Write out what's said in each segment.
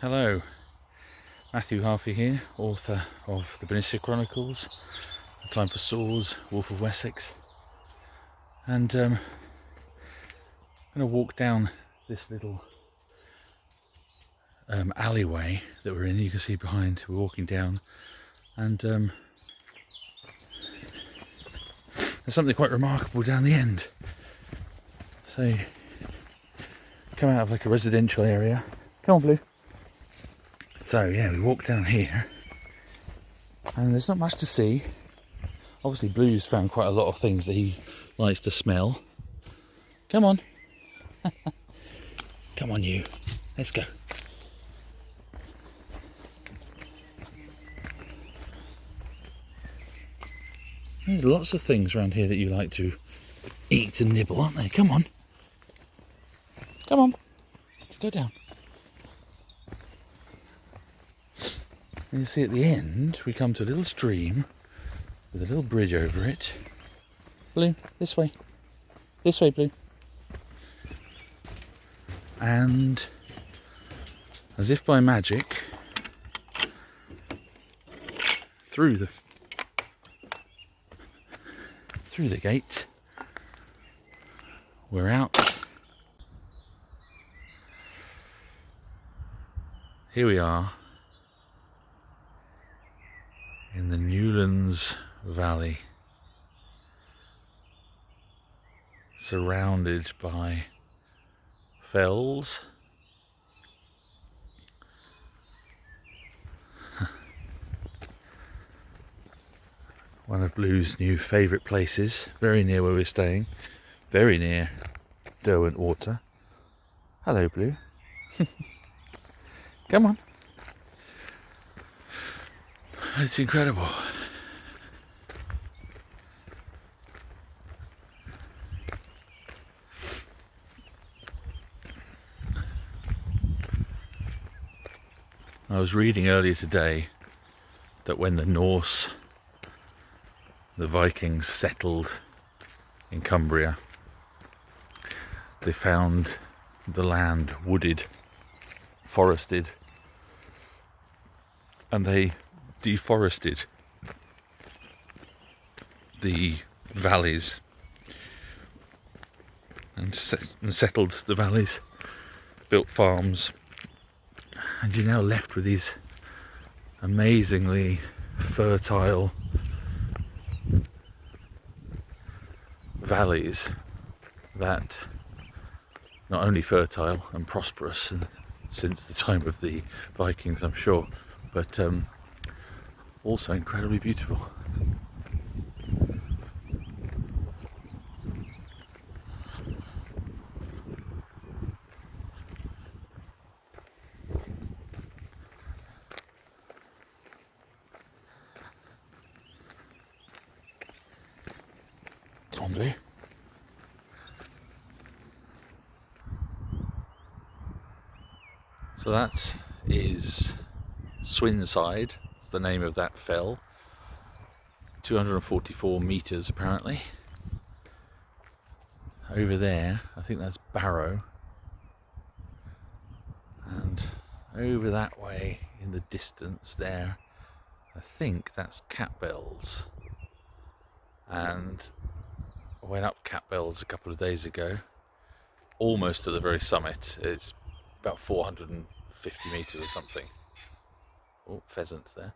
Hello, Matthew Harvey here, author of the Bernicia Chronicles, A Time for Swords, Wolf of Wessex, and I'm going to walk down this little alleyway that we're in. You can see behind, we're walking down, and there's something quite remarkable down the end. So you come out of like a residential area. Come on, Blue. So yeah, we walk down here and there's not much to see. Obviously Blue's found quite a lot of things that he likes to smell. Come on. Come on you. Let's go. There's lots of things around here that you like to eat and nibble, aren't there? Come on. Come on. Let's go down. And you see at the end, we come to a little stream with a little bridge over it. Blue, this way. This way, Blue. And as if by magic, through the gate, we're out. Here we are in the Newlands Valley, surrounded by fells. One of Blue's new favourite places, very near where we're staying, very near Derwent Water. Hello, Blue. Come on. It's incredible. I was reading earlier today that when the Vikings settled in Cumbria, they found the land wooded, forested, and they deforested the valleys and settled the valleys, built farms, and you're now left with these amazingly fertile valleys that not only fertile and prosperous since the time of the Vikings, I'm sure, but also incredibly beautiful. Come on, Blue. So that is Swinside. It's the name of that fell. 244 metres apparently. Over there, I think that's Barrow. And over that way in the distance there, I think that's Catbells. And I went up Catbells a couple of days ago, almost to the very summit. It's about 450 metres or something. Oh, pheasants there.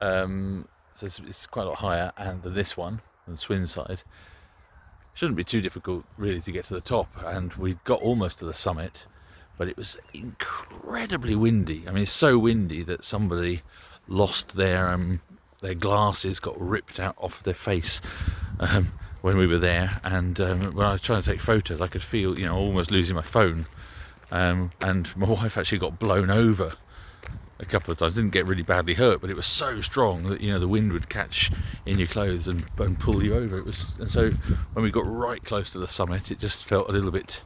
So it's quite a lot higher than this one, than Swinside. Shouldn't be too difficult really to get to the top, and we got almost to the summit, but it was incredibly windy. I mean, it's so windy that somebody lost their glasses, got ripped out off their face when we were there, and when I was trying to take photos, I could feel, almost losing my phone, and my wife actually got blown over a couple of times. Didn't get really badly hurt, but it was so strong that the wind would catch in your clothes and pull you over. And so when we got right close to the summit, it just felt a little bit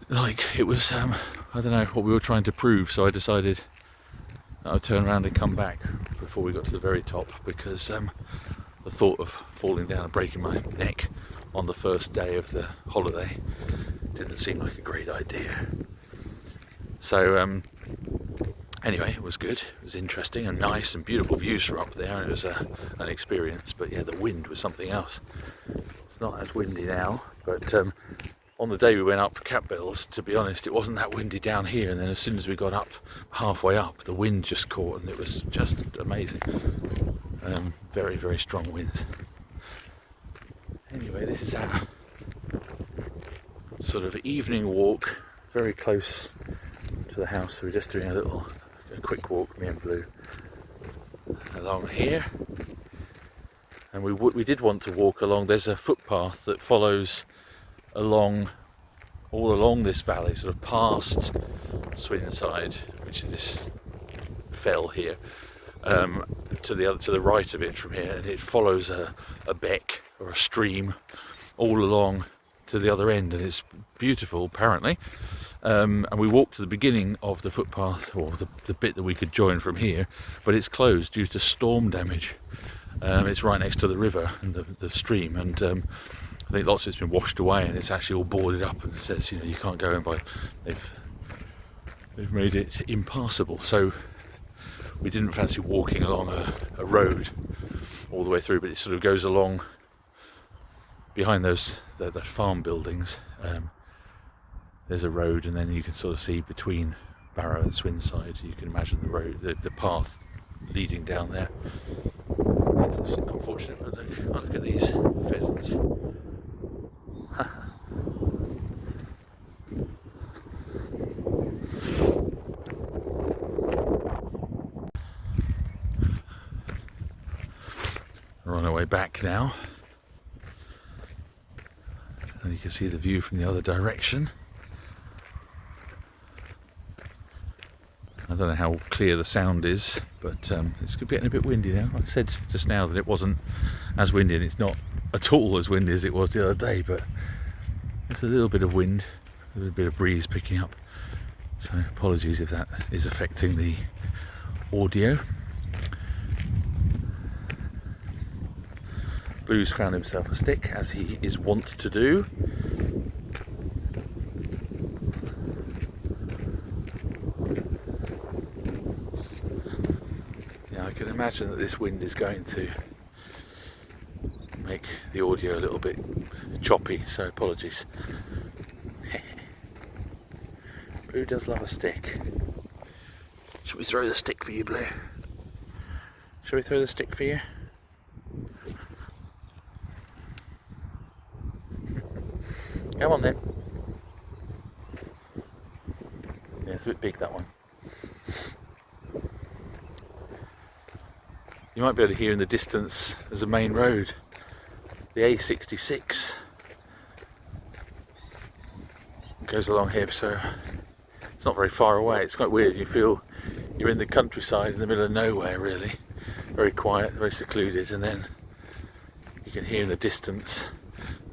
like it was I don't know what we were trying to prove. So I decided that I'd turn around and come back before we got to the very top, because the thought of falling down and breaking my neck on the first day of the holiday didn't seem like a great idea. So anyway, it was good. It was interesting and nice and beautiful views from up there. It was an experience, but yeah, the wind was something else. It's not as windy now, but on the day we went up Campbell's, to be honest, it wasn't that windy down here, and then as soon as we got up, halfway up, the wind just caught and it was just amazing. Very, very strong winds. Anyway, this is our sort of evening walk, very close to the house. So we're just doing a quick walk, me and Blue, along here. And we did want to walk along. There's a footpath that follows all along this valley, sort of past Swinside, which is this fell here, to the right of it from here, and it follows a beck or a stream all along to the other end, and it's beautiful apparently. And we walked to the beginning of the footpath, or the bit that we could join from here, but it's closed due to storm damage. It's right next to the river and the stream, and I think lots of it's been washed away, and it's actually all boarded up, and it says, you know, you can't go in by. They've made it impassable. So we didn't fancy walking along a road all the way through, but it sort of goes along behind the farm buildings. There's a road, and then you can sort of see between Barrow and Swinside. You can imagine the road, the path leading down there. It's unfortunate, but look at these pheasants. We're on our way back now, and you can see the view from the other direction. I don't know how clear the sound is, but it's getting a bit windy now. I said just now that it wasn't as windy, and it's not at all as windy as it was the other day, but there's a little bit of wind, a little bit of breeze picking up. So apologies if that is affecting the audio. Blue's found himself a stick, as he is wont to do. I can imagine that this wind is going to make the audio a little bit choppy, so apologies. Blue does love a stick. Shall we throw the stick for you, Blue? Shall we throw the stick for you? Come on then. Yeah, it's a bit big, that one. You might be able to hear in the distance there's a main road, the A66. It goes along here, so it's not very far away. It's quite weird. You feel you're in the countryside in the middle of nowhere, really. Very quiet, very secluded, and then you can hear in the distance.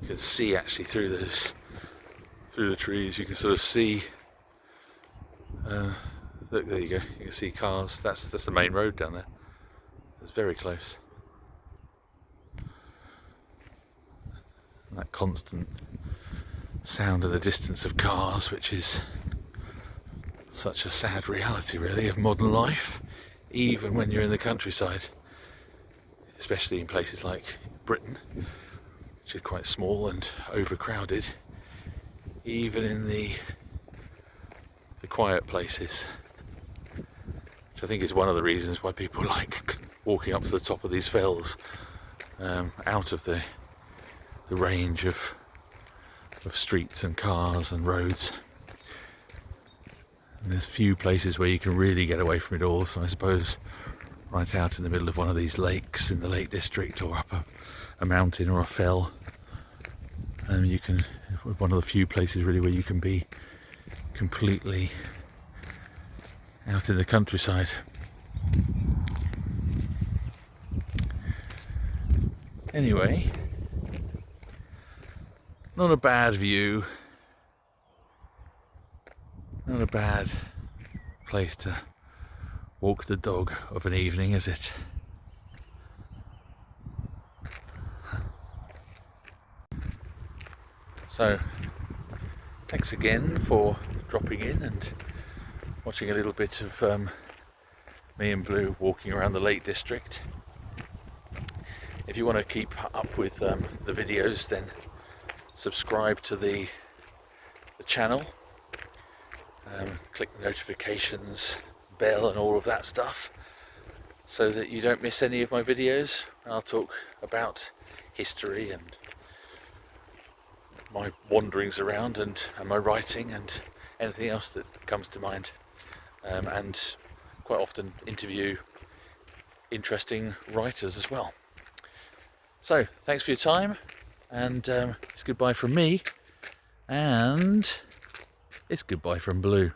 You can see actually through the trees. You can sort of see. Look, there you go. You can see cars. That's the main road down there. It's very close. And that constant sound in the distance of cars, which is such a sad reality, really, of modern life, even when you're in the countryside, especially in places like Britain, which is quite small and overcrowded. Even in the quiet places, which I think is one of the reasons why people like walking up to the top of these fells, out of the range of streets and cars and roads. And there's few places where you can really get away from it all, so I suppose right out in the middle of one of these lakes in the Lake District, or up a mountain or a fell, you can, one of the few places really where you can be completely out in the countryside. Anyway, not a bad view, not a bad place to walk the dog of an evening, is it? So, thanks again for dropping in and watching a little bit of me and Blue walking around the Lake District. If you want to keep up with the videos, then subscribe to the channel, click the notifications bell and all of that stuff, so that you don't miss any of my videos. I'll talk about history and my wanderings around and my writing and anything else that comes to mind, and quite often interview interesting writers as well. So thanks for your time, and it's goodbye from me, and it's goodbye from Blue.